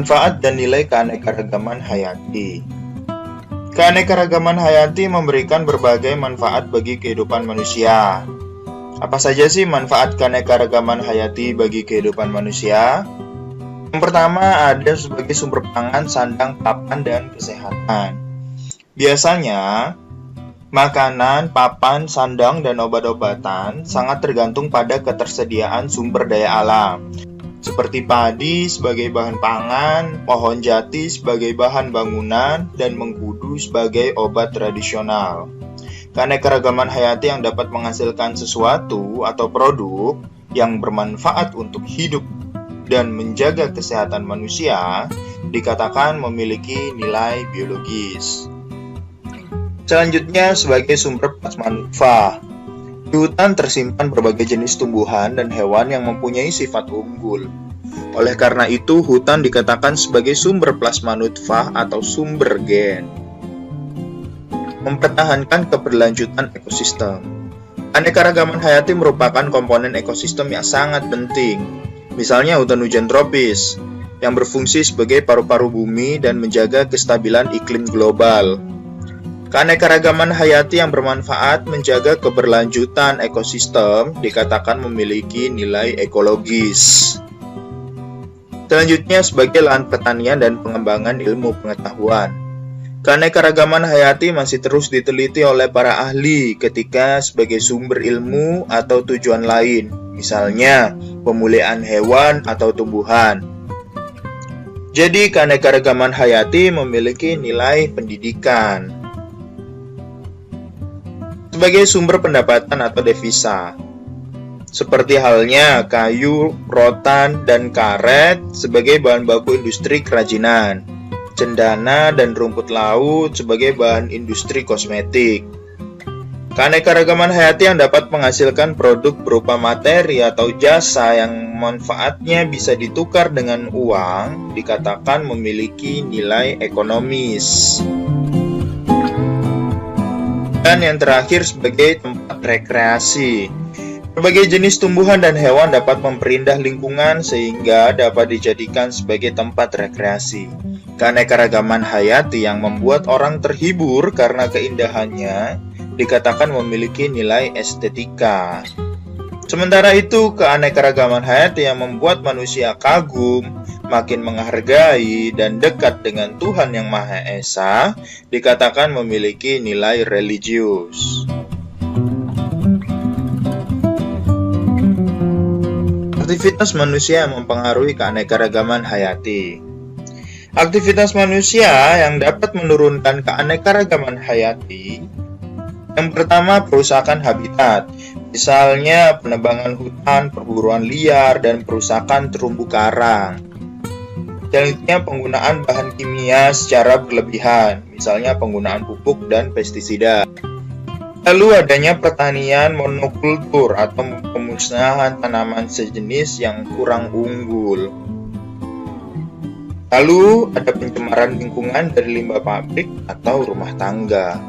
Manfaat dan nilai keanekaragaman hayati. Keanekaragaman hayati memberikan berbagai manfaat bagi kehidupan manusia. Apa saja sih manfaat keanekaragaman hayati bagi kehidupan manusia? Yang pertama ada sebagai sumber pangan, sandang, papan, dan kesehatan. Biasanya, makanan, papan, sandang, dan obat-obatan sangat tergantung pada ketersediaan sumber daya alam, seperti padi sebagai bahan pangan, pohon jati sebagai bahan bangunan, dan mengkudu sebagai obat tradisional. Keanekaragaman hayati yang dapat menghasilkan sesuatu atau produk yang bermanfaat untuk hidup dan menjaga kesehatan manusia dikatakan memiliki nilai biologis. Selanjutnya sebagai sumber plasma nutfah. Di hutan tersimpan berbagai jenis tumbuhan dan hewan yang mempunyai sifat unggul. Oleh karena itu, hutan dikatakan sebagai sumber plasma nutfah atau sumber gen. Mempertahankan keberlanjutan ekosistem. Keanekaragaman hayati merupakan komponen ekosistem yang sangat penting. Misalnya hutan hujan tropis, yang berfungsi sebagai paru-paru bumi dan menjaga kestabilan iklim global. Keanekaragaman hayati yang bermanfaat menjaga keberlanjutan ekosistem dikatakan memiliki nilai ekologis. Selanjutnya sebagai lahan pertanian dan pengembangan ilmu pengetahuan. Keanekaragaman hayati masih terus diteliti oleh para ahli ketika sebagai sumber ilmu atau tujuan lain, misalnya pemulihan hewan atau tumbuhan. Jadi keanekaragaman hayati memiliki nilai pendidikan. Sebagai sumber pendapatan atau devisa, seperti halnya kayu, rotan, dan karet sebagai bahan baku industri kerajinan, cendana dan rumput laut sebagai bahan industri kosmetik. Keanekaragaman hayati yang dapat menghasilkan produk berupa materi atau jasa yang manfaatnya bisa ditukar dengan uang dikatakan memiliki nilai ekonomis. Dan yang terakhir sebagai tempat rekreasi. Berbagai jenis tumbuhan dan hewan dapat memperindah lingkungan sehingga dapat dijadikan sebagai tempat rekreasi. Keanekaragaman hayati yang membuat orang terhibur karena keindahannya dikatakan memiliki nilai estetika. Sementara itu, keanekaragaman hayati yang membuat manusia kagum, makin menghargai dan dekat dengan Tuhan Yang Maha Esa dikatakan memiliki nilai religius. Aktivitas manusia yang mempengaruhi keanekaragaman hayati. Aktivitas manusia yang dapat menurunkan keanekaragaman hayati. Yang pertama, perusakan habitat. Misalnya penebangan hutan, perburuan liar, dan perusakan terumbu karang. Selanjutnya penggunaan bahan kimia secara berlebihan, misalnya penggunaan pupuk dan pestisida. Lalu adanya pertanian monokultur atau pemusnahan tanaman sejenis yang kurang unggul. Lalu ada pencemaran lingkungan dari limbah pabrik atau rumah tangga.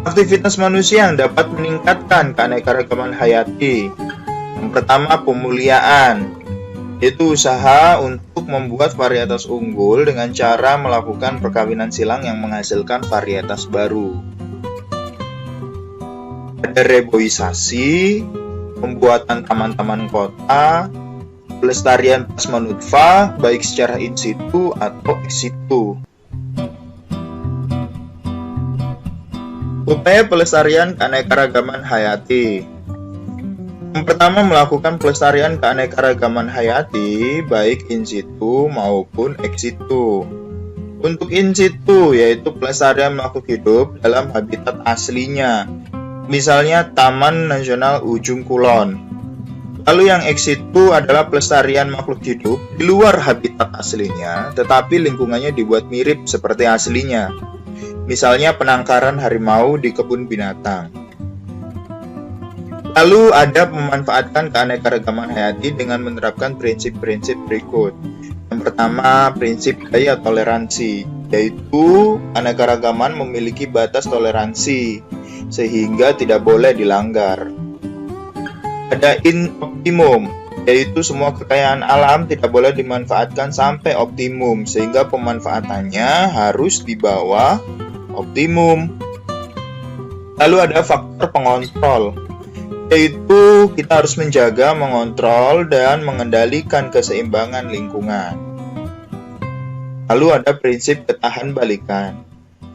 Aktivitas manusia yang dapat meningkatkan keanekaragaman hayati. Yang pertama pemuliaan, yaitu usaha untuk membuat varietas unggul dengan cara melakukan perkawinan silang yang menghasilkan varietas baru. Ada reboisasi, pembuatan taman-taman kota, pelestarian plasma nutfah baik secara in situ atau ex situ. Upaya pelestarian keanekaragaman hayati. Yang pertama, melakukan pelestarian keanekaragaman hayati baik in situ maupun ex situ. Untuk in situ yaitu pelestarian makhluk hidup dalam habitat aslinya, misalnya Taman Nasional Ujung Kulon. Lalu yang ex situ adalah pelestarian makhluk hidup di luar habitat aslinya, tetapi lingkungannya dibuat mirip seperti aslinya. Misalnya penangkaran harimau di kebun binatang. Lalu ada memanfaatkan keanekaragaman hayati dengan menerapkan prinsip-prinsip berikut. Yang pertama, prinsip daya toleransi, yaitu keanekaragaman memiliki batas toleransi sehingga tidak boleh dilanggar. Ada in optimum, yaitu semua kekayaan alam tidak boleh dimanfaatkan sampai optimum, sehingga pemanfaatannya harus di bawah optimum. Lalu ada faktor pengontrol, yaitu kita harus menjaga, mengontrol, dan mengendalikan keseimbangan lingkungan. Lalu ada prinsip ketahan balikan.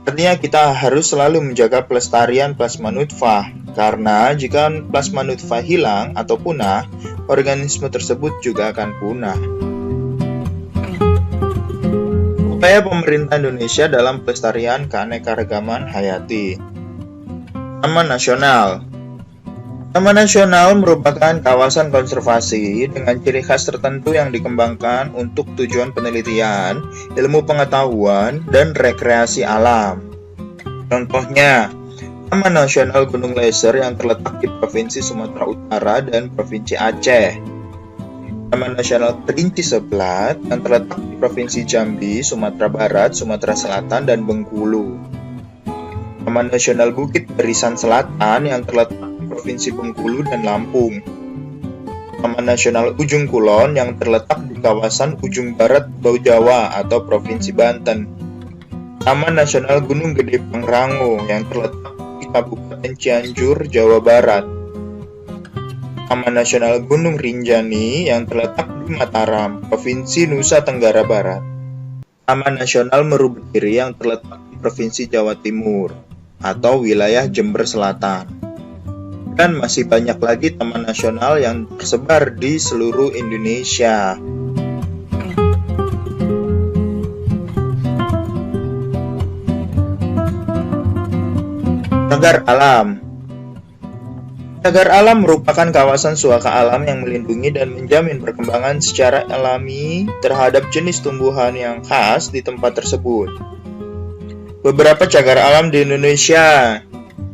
Artinya kita harus selalu menjaga pelestarian plasma nutfah, karena jika plasma nutfah hilang atau punah, organisme tersebut juga akan punah. Upaya pemerintah Indonesia dalam pelestarian keanekaragaman hayati. Taman Nasional. Taman Nasional merupakan kawasan konservasi dengan ciri khas tertentu yang dikembangkan untuk tujuan penelitian, ilmu pengetahuan, dan rekreasi alam. Contohnya, Taman Nasional Gunung Leser yang terletak di Provinsi Sumatera Utara dan Provinsi Aceh. Taman Nasional Kerinci Seblat yang terletak di Provinsi Jambi, Sumatera Barat, Sumatera Selatan, dan Bengkulu. Taman Nasional Bukit Barisan Selatan yang terletak di Provinsi Bengkulu dan Lampung. Taman Nasional Ujung Kulon yang terletak di kawasan Ujung Barat Pulau Jawa atau Provinsi Banten. Taman Nasional Gunung Gede Pangrango yang terletak di Kabupaten Cianjur, Jawa Barat. Taman Nasional Gunung Rinjani yang terletak di Mataram, Provinsi Nusa Tenggara Barat. Taman Nasional Meru Betiri yang terletak di Provinsi Jawa Timur atau wilayah Jember Selatan. Dan masih banyak lagi taman nasional yang tersebar di seluruh Indonesia. Cagar alam. Cagar alam merupakan kawasan suaka alam yang melindungi dan menjamin perkembangan secara alami terhadap jenis tumbuhan yang khas di tempat tersebut. Beberapa cagar alam di Indonesia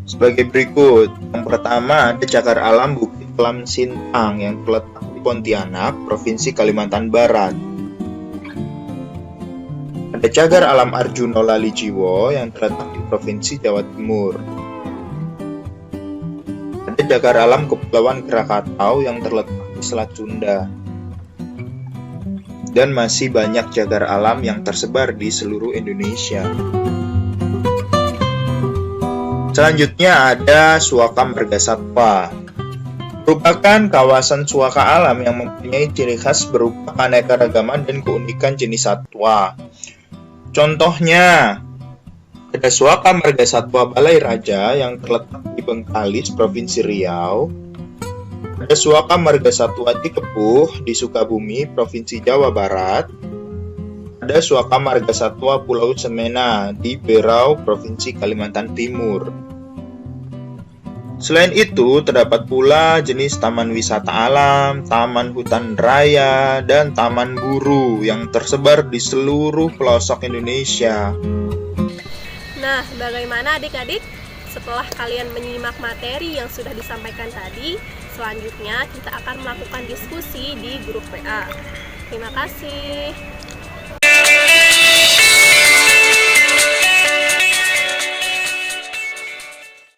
sebagai berikut. Yang pertama ada cagar alam Bukit Kelam Sintang yang terletak di Pontianak, Provinsi Kalimantan Barat. Ada cagar alam Arjuna Lali Jiwo yang terletak di Provinsi Jawa Timur. Ada cagar alam Kepulauan Krakatau yang terletak di Selat Sunda. Dan masih banyak cagar alam yang tersebar di seluruh Indonesia. Selanjutnya ada Suaka Margasatwa. Merupakan kawasan suaka alam yang mempunyai ciri khas berupa keanekaragaman dan keunikan jenis satwa. Contohnya, ada Suaka Margasatwa Balai Raja yang terletak di Bengkalis, Provinsi Riau. Ada Suaka Margasatwa Tikepuh di Sukabumi, Provinsi Jawa Barat. Ada Suaka Margasatwa Pulau Semena di Berau, Provinsi Kalimantan Timur. Selain itu, terdapat pula jenis taman wisata alam, taman hutan raya, dan taman buru yang tersebar di seluruh pelosok Indonesia. Nah, bagaimana adik-adik? Setelah kalian menyimak materi yang sudah disampaikan tadi, selanjutnya kita akan melakukan diskusi di grup WA. Terima kasih.